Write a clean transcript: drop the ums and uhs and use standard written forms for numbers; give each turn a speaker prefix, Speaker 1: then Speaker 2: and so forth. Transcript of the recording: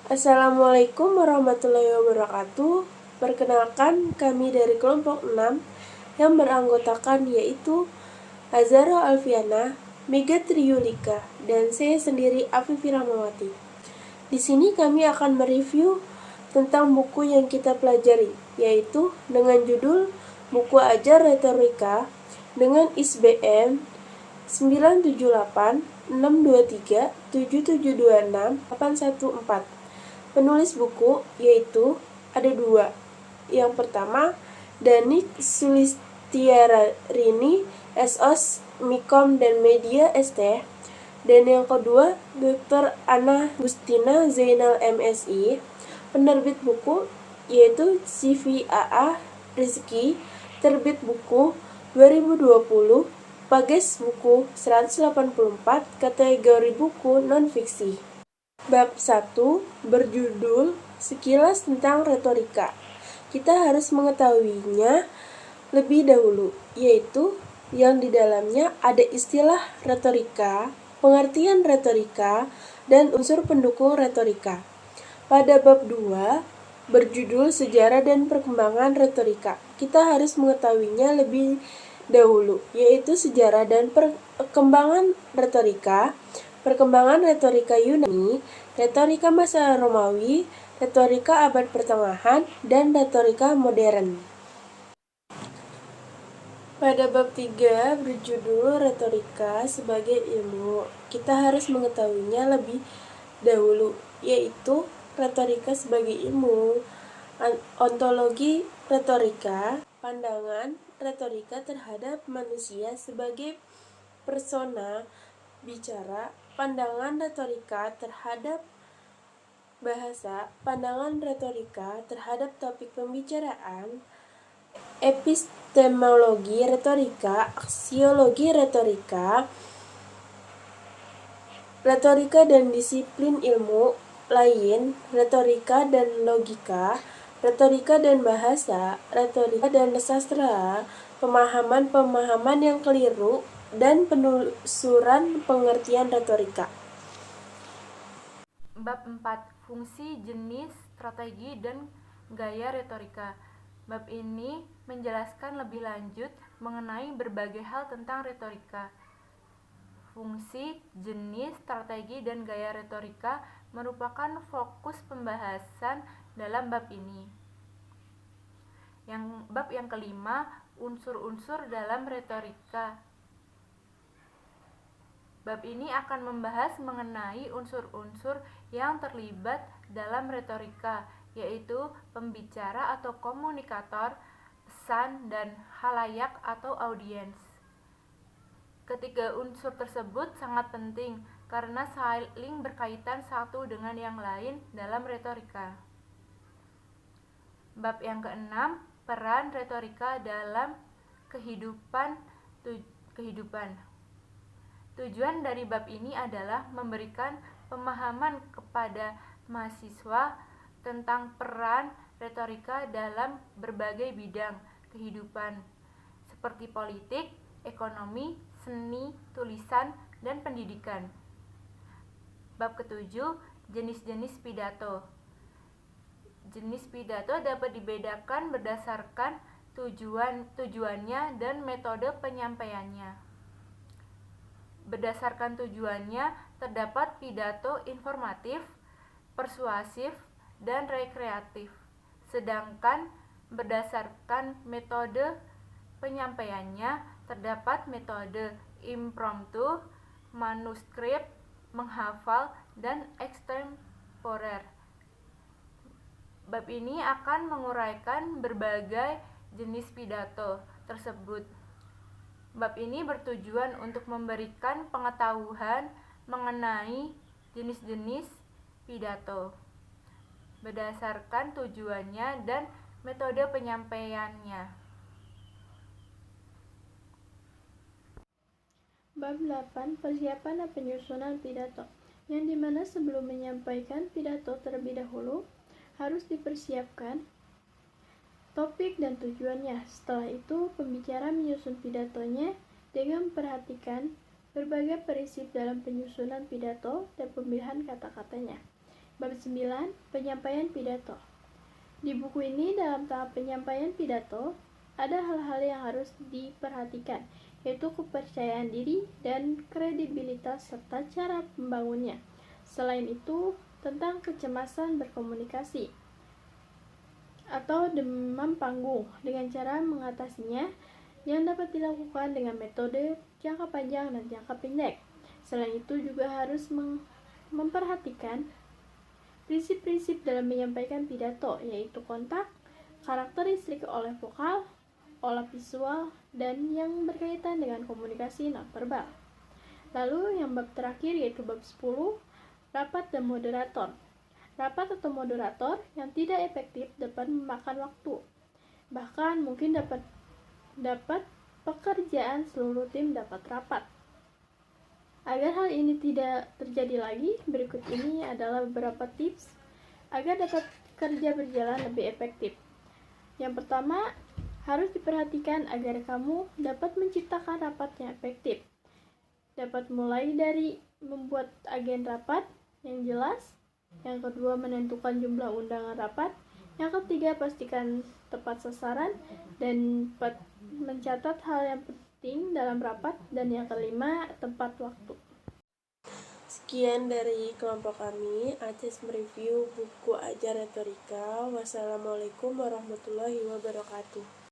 Speaker 1: Assalamualaikum warahmatullahi wabarakatuh. Perkenalkan, kami dari kelompok 6 yang beranggotakan yaitu Azhara Alfiana, Mega Triyulika, dan saya sendiri Afifi Rahmawati. Di sini kami akan mereview tentang buku yang kita pelajari, yaitu dengan judul Buku Ajar Retorika dengan ISBN 978 623 7726 814. Penulis buku yaitu ada dua. Yang pertama, Danik Sulistiarini, SOS Mikom dan Media ST. Dan yang kedua, Dr. Ana Gustina Zainal MSI. Penerbit buku yaitu CVAA Rizki, terbit buku 2020, Pages buku 184, kategori buku non-fiksi. Bab 1 berjudul Sekilas tentang Retorika. Kita harus mengetahuinya lebih dahulu, yaitu yang di dalamnya ada istilah retorika, pengertian retorika, dan unsur pendukung retorika. Pada bab 2 berjudul Sejarah dan Perkembangan Retorika, kita harus mengetahuinya lebih dahulu, yaitu sejarah dan perkembangan retorika, perkembangan retorika Yunani, retorika masa Romawi, retorika abad pertengahan, dan retorika modern. Pada bab 3 berjudul Retorika sebagai ilmu, kita harus mengetahuinya lebih dahulu, yaitu retorika sebagai ilmu, ontologi retorika, pandangan retorika terhadap manusia sebagai persona bicara, pandangan retorika terhadap bahasa, pandangan retorika terhadap topik pembicaraan, epistemologi retorika, aksiologi retorika, retorika dan disiplin ilmu lain, retorika dan logika, retorika dan bahasa, retorika dan sastra, pemahaman-pemahaman yang keliru, dan penelusuran pengertian retorika.
Speaker 2: Bab 4. Fungsi, jenis, strategi, dan gaya retorika. Bab ini menjelaskan lebih lanjut mengenai berbagai hal tentang retorika. Fungsi, jenis, strategi, dan gaya retorika merupakan fokus pembahasan dalam bab ini. Bab yang kelima, unsur-unsur dalam retorika. Bab ini akan membahas mengenai unsur-unsur yang terlibat dalam retorika, yaitu pembicara atau komunikator, pesan, dan halayak atau audiens. Ketiga unsur tersebut sangat penting karena saling berkaitan satu dengan yang lain dalam retorika. Bab yang keenam, peran retorika dalam kehidupan. Tujuan dari bab ini adalah memberikan pemahaman kepada mahasiswa tentang peran retorika dalam berbagai bidang kehidupan, seperti politik, ekonomi, seni, tulisan, dan pendidikan. Bab ketujuh, jenis-jenis pidato. Jenis pidato dapat dibedakan berdasarkan tujuannya dan metode penyampaiannya. Berdasarkan tujuannya, terdapat pidato informatif, persuasif, dan rekreatif. Sedangkan berdasarkan metode penyampaiannya, terdapat metode impromptu, manuskrip, menghafal, dan extemporer. Bab ini akan menguraikan berbagai jenis pidato tersebut. Bab ini bertujuan untuk memberikan pengetahuan mengenai jenis-jenis pidato berdasarkan tujuannya dan metode penyampaiannya.
Speaker 3: Bab 8. Persiapan dan penyusunan pidato, yang dimana sebelum menyampaikan pidato terlebih dahulu harus dipersiapkan topik dan tujuannya. Setelah itu, pembicara menyusun pidatonya dengan memperhatikan berbagai prinsip dalam penyusunan pidato dan pemilihan kata-katanya. Bab 9, penyampaian pidato. Di buku ini dalam tahap penyampaian pidato, ada hal-hal yang harus diperhatikan, yaitu kepercayaan diri dan kredibilitas serta cara membangunnya. Selain itu, tentang kecemasan berkomunikasi atau demam panggung dengan cara mengatasinya yang dapat dilakukan dengan metode jangka panjang dan jangka pendek. Selain itu juga harus memperhatikan prinsip-prinsip dalam menyampaikan pidato, yaitu kontak, karakteristik oleh vokal, olah visual, dan yang berkaitan dengan komunikasi nonverbal. Lalu yang bab terakhir yaitu bab 10, rapat dan moderator. Rapat atau moderator yang tidak efektif dapat memakan waktu. Bahkan mungkin dapat pekerjaan seluruh tim dapat rapat. Agar hal ini tidak terjadi lagi, berikut ini adalah beberapa tips agar dapat kerja berjalan lebih efektif. Yang pertama, harus diperhatikan agar kamu dapat menciptakan rapat yang efektif. Dapat mulai dari membuat agen rapat yang jelas. Yang kedua, menentukan jumlah undangan rapat. Yang ketiga, pastikan tepat sasaran dan mencatat hal yang penting dalam rapat. Dan yang kelima, tepat waktu.
Speaker 1: Sekian dari kelompok kami, Acis mereview buku Ajar Retorika. Wassalamualaikum warahmatullahi wabarakatuh.